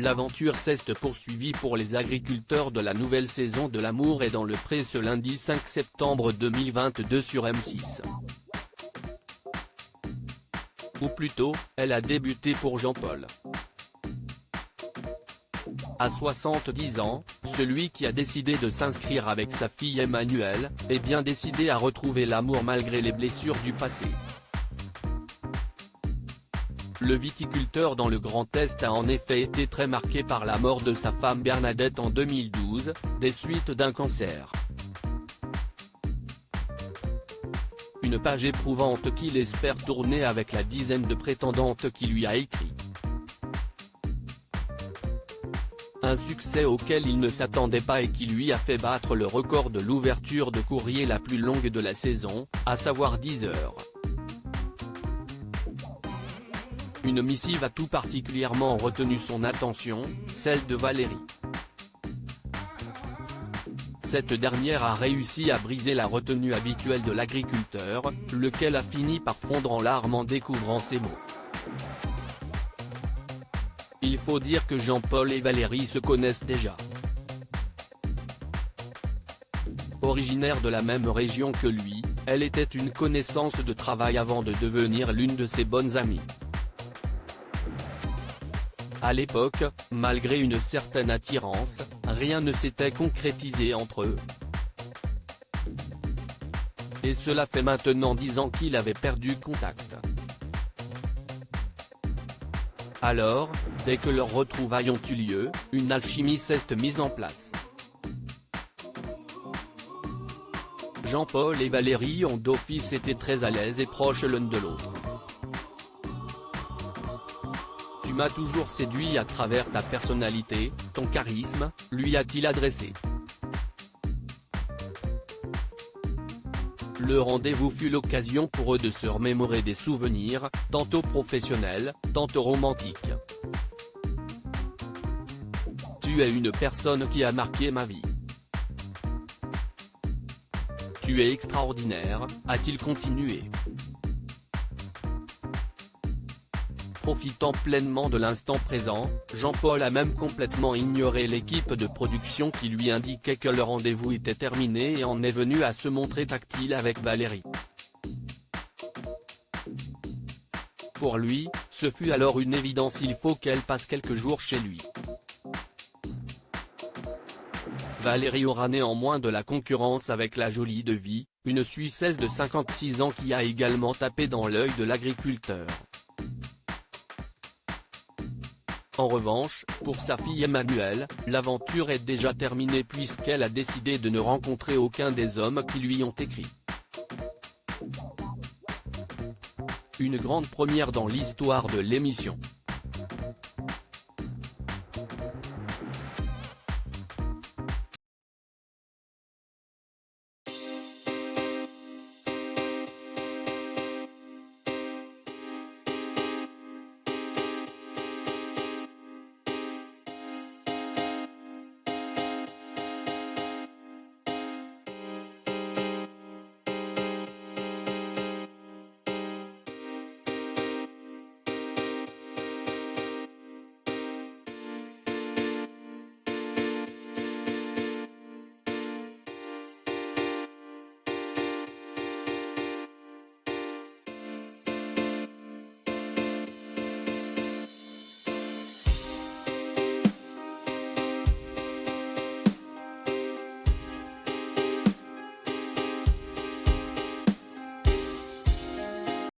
L'aventure s'est poursuivie pour les agriculteurs de la nouvelle saison de L'amour est dans le pré ce lundi 5 septembre 2022 sur M6. Ou plutôt, elle a débuté pour Jean-Paul. À 70 ans, celui qui a décidé de s'inscrire avec sa fille Emmanuelle, est bien décidé à retrouver l'amour malgré les blessures du passé. Le viticulteur dans le Grand Est a en effet été très marqué par la mort de sa femme Bernadette en 2012, des suites d'un cancer. Une page éprouvante qu'il espère tourner avec la dizaine de prétendantes qui lui a écrit. Un succès auquel il ne s'attendait pas et qui lui a fait battre le record de l'ouverture de courrier la plus longue de la saison, à savoir 10 heures. Une missive a tout particulièrement retenu son attention, celle de Valérie. Cette dernière a réussi à briser la retenue habituelle de l'agriculteur, lequel a fini par fondre en larmes en découvrant ces mots. Il faut dire que Jean-Paul et Valérie se connaissent déjà. Originaire de la même région que lui, elle était une connaissance de travail avant de devenir l'une de ses bonnes amies. À l'époque, malgré une certaine attirance, rien ne s'était concrétisé entre eux. Et cela fait maintenant 10 ans qu'il avait perdu contact. Alors, dès que leurs retrouvailles ont eu lieu, une alchimie s'est mise en place. Jean-Paul et Valérie ont d'office été très à l'aise et proches l'un de l'autre. Tu m'as toujours séduit à travers ta personnalité, ton charisme, lui a-t-il adressé. Le rendez-vous fut l'occasion pour eux de se remémorer des souvenirs, tantôt professionnels, tantôt romantiques. Tu es une personne qui a marqué ma vie. Tu es extraordinaire, a-t-il continué. Profitant pleinement de l'instant présent, Jean-Paul a même complètement ignoré l'équipe de production qui lui indiquait que le rendez-vous était terminé et en est venu à se montrer tactile avec Valérie. Pour lui, ce fut alors une évidence, il faut qu'elle passe quelques jours chez lui. Valérie aura néanmoins de la concurrence avec la jolie Devi, une Suissesse de 56 ans qui a également tapé dans l'œil de l'agriculteur. En revanche, pour sa fille Emmanuelle, l'aventure est déjà terminée puisqu'elle a décidé de ne rencontrer aucun des hommes qui lui ont écrit. Une grande première dans l'histoire de l'émission.